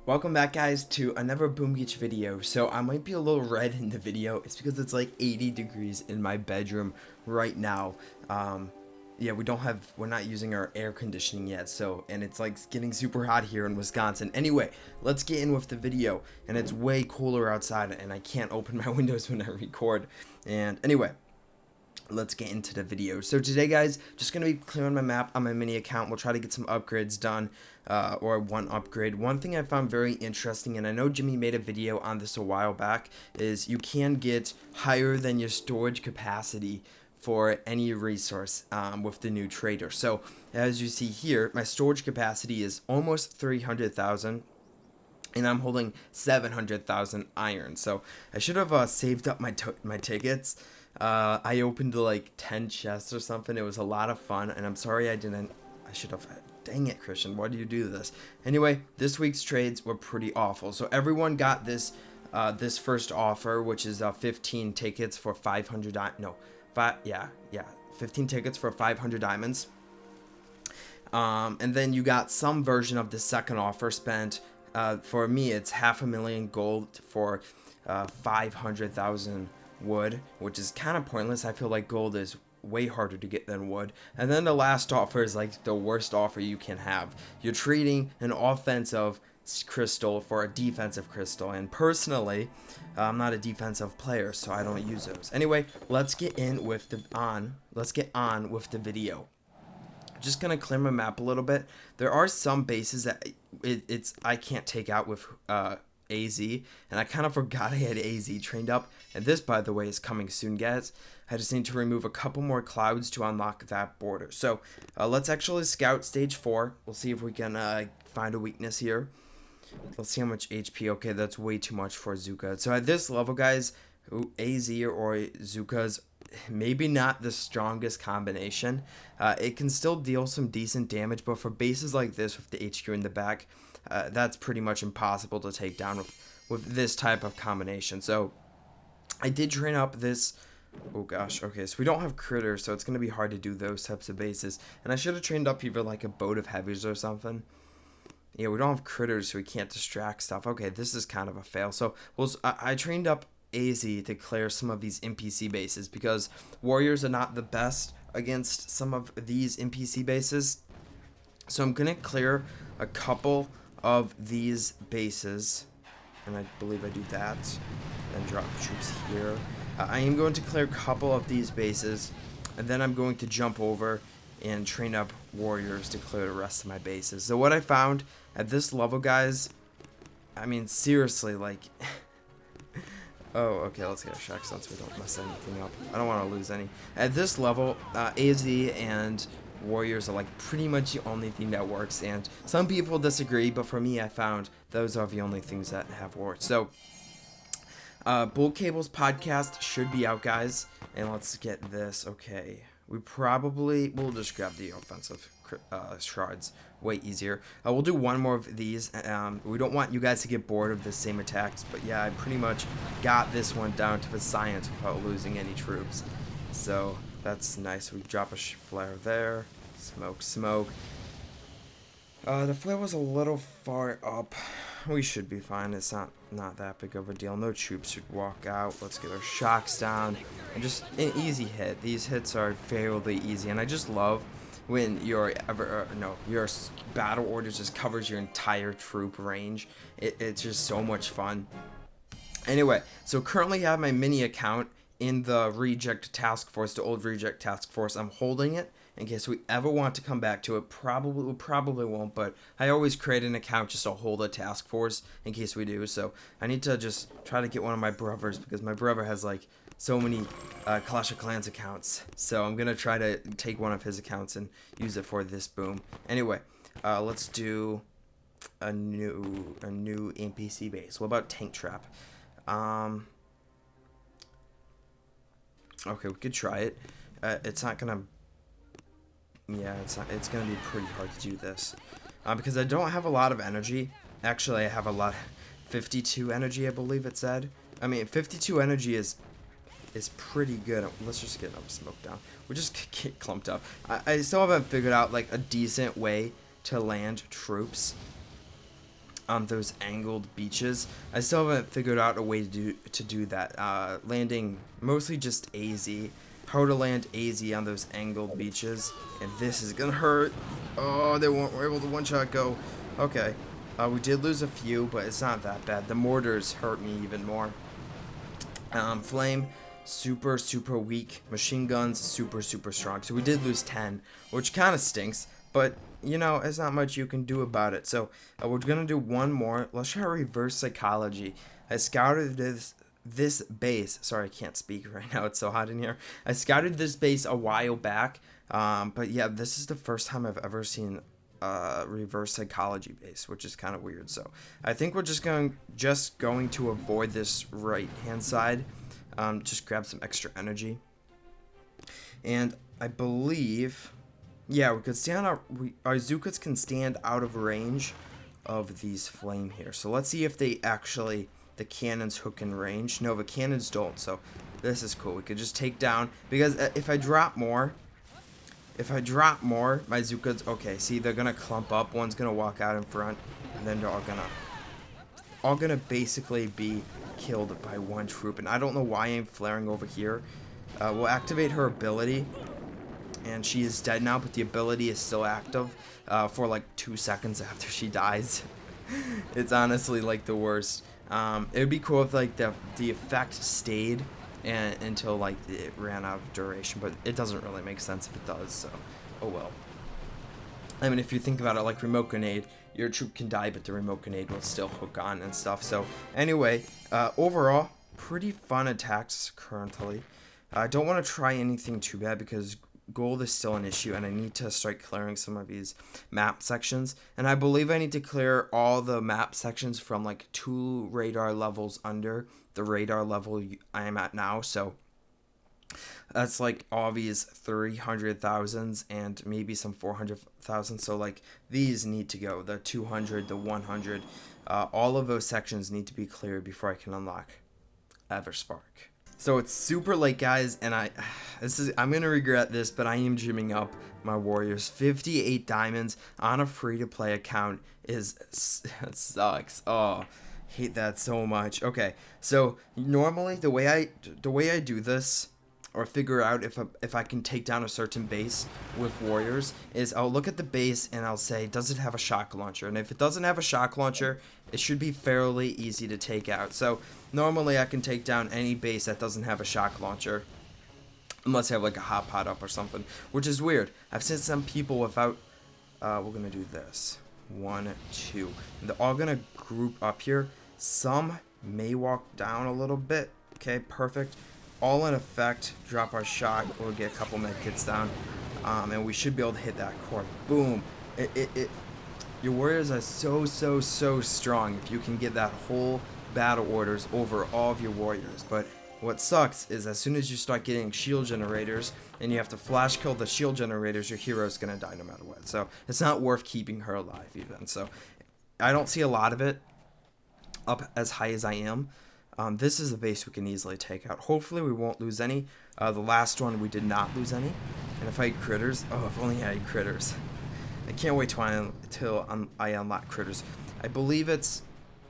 Welcome back, guys, to another Boom Beach video. So I might be a little red in the video. It's because it's like 80 degrees in my bedroom right now. Yeah, we're not using our air conditioning yet, and it's like getting super hot here in Wisconsin. Anyway, let's get in with the video. And it's way cooler outside and I can't open my windows when I record. And anyway, let's get into the video. So today, guys, just gonna be clearing my map on my mini account. We'll try to get some upgrades done, or one upgrade. One thing I found very interesting, and I know Jimmy made a video on this a while back, is you can get higher than your storage capacity for any resource with the new trader. So as you see here, my storage capacity is almost 300,000. And I'm holding 700,000 iron. So I should have saved up my tickets. I opened like 10 chests or something. It was a lot of fun, and I'm sorry I didn't. I should have. Dang it, Christian! Why do you do this? Anyway, this week's trades were pretty awful. So everyone got this this first offer, which is 15 tickets for 500. No, 15 tickets for 500 diamonds. And then you got some version of the second offer spent. For me, it's 500,000 gold for 500,000 wood, which is kind of pointless. I feel like gold is way harder to get than wood. And then the last offer is like the worst offer you can have. You're trading an offensive crystal for a defensive crystal, and personally, I'm not a defensive player, so I don't use those. Anyway, let's get on with the video. Just gonna clear my map a little bit. There are some bases that I can't take out with AZ, and I kind of forgot I had AZ trained up. And this, by the way, is coming soon, guys. I just need to remove a couple more clouds to unlock that border. So let's actually scout stage 4. We'll see if we can find a weakness here. Let's see how much HP. Okay, that's way too much for Zuka. So at this level, guys, AZ or Zuka's maybe not the strongest combination. It can still deal some decent damage, but for bases like this with the HQ in the back, that's pretty much impossible to take down with this type of combination. So I did train up this. Oh gosh, okay, so we don't have critters, so it's going to be hard to do those types of bases. And I should have trained up either like a boat of heavies or something. Yeah, we don't have critters, so we can't distract stuff. Okay, this is kind of a fail. So I trained up AZ to clear some of these NPC bases because warriors are not the best against some of these NPC bases. So I'm going to clear a couple of these bases, and I believe I do that. Then drop troops here. I am going to clear a couple of these bases, and then I'm going to jump over and train up warriors to clear the rest of my bases. So what I found at this level, guys, I mean, seriously, like... Oh, okay, let's get a shock since we don't mess anything up. I don't want to lose any. At this level, AZ and warriors are like pretty much the only thing that works, and some people disagree, but for me, I found those are the only things that have worked. So, Bull Cable's podcast should be out, guys, and let's get this. Okay, we'll just grab the offensive shards, way easier. We'll do one more of these. We don't want you guys to get bored of the same attacks, but yeah, I pretty much got this one down to the science without losing any troops. So that's nice. We drop a flare there. Smoke. The flare was a little far up. We should be fine. It's not that big of a deal. No troops should walk out. Let's get our shocks down. And just an easy hit. These hits are fairly easy, and I just love when your battle order just covers your entire troop range. It's just so much fun. Anyway, so currently I have my mini account in the Reject Task Force, the old Reject Task Force. I'm holding it in case we ever want to come back to it. Probably won't, but I always create an account just to hold a task force in case we do. So I need to just try to get one of my brothers, because my brother has like so many Clash of Clans accounts. So I'm gonna try to take one of his accounts and use it for this boom. Anyway, let's do a new NPC base. What about Tank Trap? Okay, we could try it. It's not gonna. Yeah, it's gonna be pretty hard to do this because I don't have a lot of energy. Actually, I have a lot. 52 energy, I believe it said. I mean, 52 energy is pretty good. Let's just get another smoke down. We just get clumped up. I still haven't figured out like a decent way to land troops on those angled beaches. I still haven't figured out a way to do that. Landing mostly just AZ. How to land AZ on those angled beaches. And this is gonna hurt. Oh, they weren't able to one-shot go. Okay. We did lose a few, but it's not that bad. The mortars hurt me even more. Flame, super, super weak. Machine guns, super, super strong. So we did lose 10, which kind of stinks. But, you know, there's not much you can do about it. So we're going to do one more. Let's try reverse psychology. I scouted this base. Sorry, I can't speak right now. It's so hot in here. I scouted this base a while back. But yeah, this is the first time I've ever seen reverse psychology base, which is kind of weird. So I think we're just going to avoid this right hand side. Just grab some extra energy. And I believe, yeah, we could stand out. Our Zookas can stand out of range of these flame here. So let's see if they actually, the cannons hook in range. No, the cannons don't. So this is cool. We could just take down, because if I drop more, my Zookas, okay, see, they're gonna clump up. One's gonna walk out in front, and then they're all gonna basically be killed by one troop. And I don't know why I'm flaring over here. We'll activate her ability, and she is dead now, but the ability is still active for like 2 seconds after she dies. It's honestly like the worst. It would be cool if like the effect stayed until like it ran out of duration, but it doesn't really make sense if it does, so oh well. I mean, if you think about it, like remote grenade, your troop can die, but the remote grenade will still hook on and stuff. So anyway, overall, pretty fun attacks currently. I don't want to try anything too bad because gold is still an issue, and I need to start clearing some of these map sections. And I believe I need to clear all the map sections from like 2 radar levels under the radar level I am at now. So that's like all these 300,000s and maybe some 400,000. So like these need to go, the 200, the 100, all of those sections need to be cleared before I can unlock Everspark. So it's super late, guys, and I'm gonna regret this, but I am gymming up my warriors. 58 diamonds on a free-to-play account it sucks. Oh, hate that so much. Okay, so normally the way I do this, or figure out if I can take down a certain base with warriors, is I'll look at the base and I'll say, does it have a shock launcher? And if it doesn't have a shock launcher, it should be fairly easy to take out. So normally I can take down any base that doesn't have a shock launcher, unless I have like a hot pot up or something, which is weird. I've seen some people without, we're gonna do this, 1, 2, and they're all gonna group up here. Some may walk down a little bit. Okay, perfect. All in effect, drop our shock, or get a couple med kits down, and we should be able to hit that core. Boom. Your warriors are so strong if you can get that whole battle orders over all of your warriors. But what sucks is as soon as you start getting shield generators and you have to flash kill the shield generators, your hero's gonna die no matter what. So it's not worth keeping her alive even. So I don't see a lot of it up as high as I am. This is a base we can easily take out. Hopefully we won't lose any. The last one we did not lose any. And if I had critters, oh, if only I had critters. I can't wait till I unlock critters. I believe it's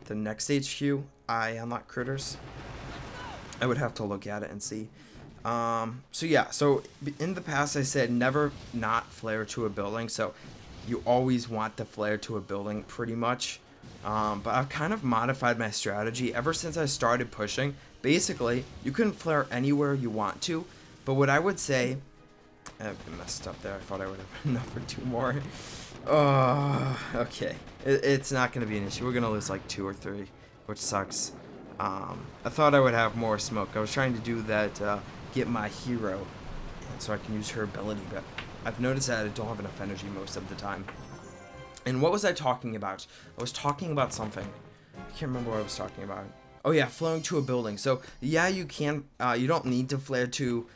the next HQ I unlock critters. I would have to look at it and see. So yeah, so in the past I said never not flare to a building. So you always want to flare to a building pretty much. But I've kind of modified my strategy ever since I started pushing. Basically, you can flare anywhere you want to, but what I would say, I messed up there. I thought I would have enough for 2 more. Oh, okay. It's not going to be an issue. We're going to lose like 2 or 3, which sucks. I thought I would have more smoke. I was trying to do that, get my hero, so I can use her ability, but I've noticed that I don't have enough energy most of the time. And what was I talking about? I was talking about something. I can't remember what I was talking about. Oh yeah, flaring to a building. So yeah, you can. You don't need to flare to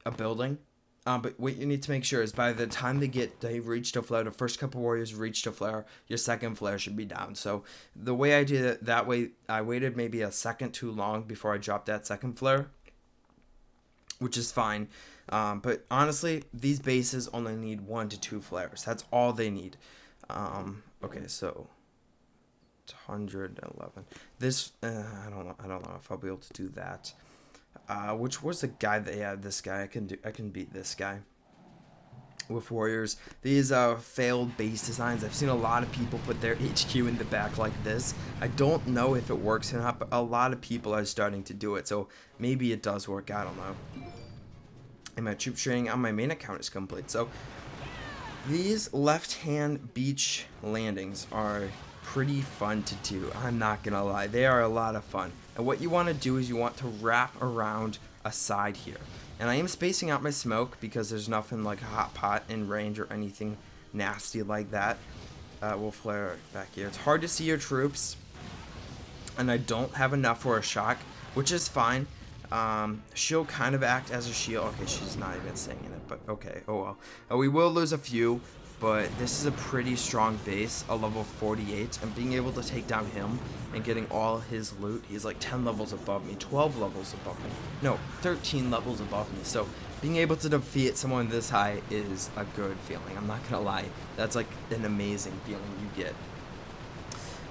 a building. But what you need to make sure is by the time they reach the flare, the first couple warriors reach the flare, your second flare should be down. So the way I did it, that way I waited maybe a second too long before I dropped that second flare, which is fine. But honestly, these bases only need 1 to 2 flares. That's all they need. Okay, so 111. This I don't know if I'll be able to do that. Which was the guy that, yeah, this guy, I can beat this guy with warriors. These failed base designs, I've seen a lot of people put their HQ in the back like this. I don't know if it works or not, but a lot of people are starting to do it, so maybe it does work. I don't know. And my troop training on my main account is complete. So these left-hand beach landings are pretty fun to do. I'm not gonna lie, they are a lot of fun. And what you want to do is you want to wrap around a side here. And I am spacing out my smoke because there's nothing like a hot pot in range or anything nasty like that. We'll flare back here. It's hard to see your troops, and I don't have enough for a shock, which is fine. She'll kind of act as a shield. Okay, she's not even saying it, but okay, oh well. We will lose a few, but this is a pretty strong base, a level 48, and being able to take down him and getting all his loot, he's like 10 levels above me, 12 levels above me, no, 13 levels above me, so being able to defeat someone this high is a good feeling. I'm not gonna lie, that's like an amazing feeling you get.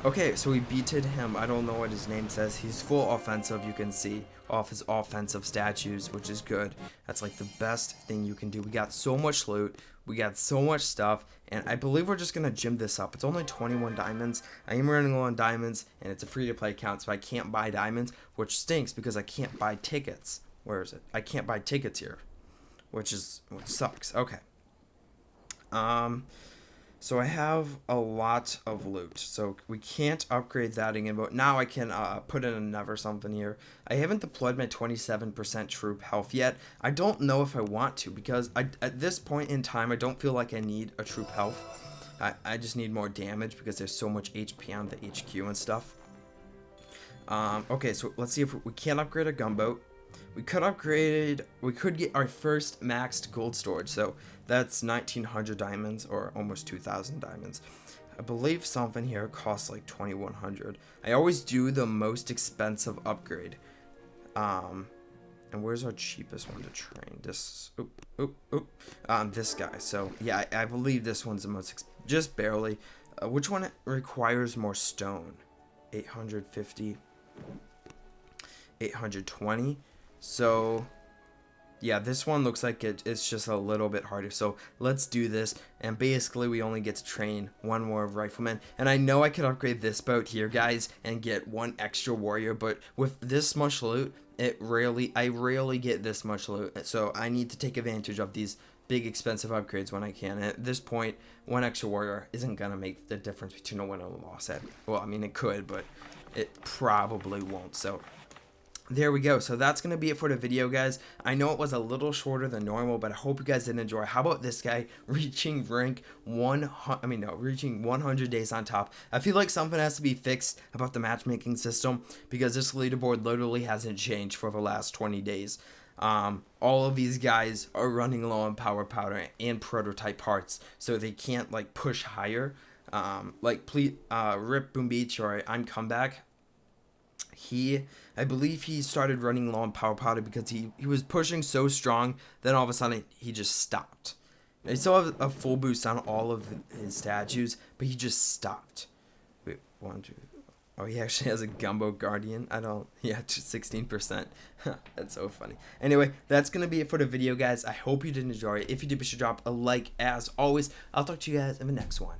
Okay, so we beated him. I don't know what his name says. He's full offensive, you can see, off his offensive statues, which is good. That's like the best thing you can do. We got so much loot. We got so much stuff. And I believe we're just going to gym this up. It's only 21 diamonds. I am running low on diamonds, and it's a free-to-play account, so I can't buy diamonds, which stinks because I can't buy tickets. Where is it? I can't buy tickets here, which sucks. Okay. So I have a lot of loot, so we can't upgrade that again, but now I can put in a never something here. I haven't deployed my 27% troop health yet. I don't know if I want to, because at this point in time, I don't feel like I need a troop health. I just need more damage because there's so much HP on the HQ and stuff. Okay, so let's see if we can't upgrade a gunboat. We could get our first maxed gold storage, so that's 1900 diamonds, or almost 2000 diamonds. I believe something here costs like 2100. I always do the most expensive upgrade. And where's our cheapest one to train? This guy. So yeah, I believe this one's the most, just barely. Which one requires more stone? 850, 820. So yeah, this one looks like it's just a little bit harder. So let's do this. And basically we only get to train one more rifleman. And I know I could upgrade this boat here, guys, and get one extra warrior. But with this much loot, I rarely get this much loot. So I need to take advantage of these big expensive upgrades when I can. And at this point, one extra warrior isn't going to make the difference between a win and a loss. Well, I mean, it could, but it probably won't. So there we go. So that's going to be it for the video, guys. I know it was a little shorter than normal, but I hope you guys did enjoy. How about this guy reaching rank 100, reaching 100 days on top? I feel like something has to be fixed about the matchmaking system, because this leaderboard literally hasn't changed for the last 20 days. All of these guys are running low on power powder and prototype parts, so they can't like push higher. Please, Rip Boom Beach, or I'm Comeback. I believe he started running low on power powder because he was pushing so strong, then all of a sudden he just stopped. He still have a full boost on all of his statues, but he just stopped. Wait, 1, 2. Oh, he actually has a Gumbo Guardian. Yeah, 16%. That's so funny. Anyway, that's going to be it for the video, guys. I hope you did enjoy it. If you did, be sure to drop a like as always. I'll talk to you guys in the next one.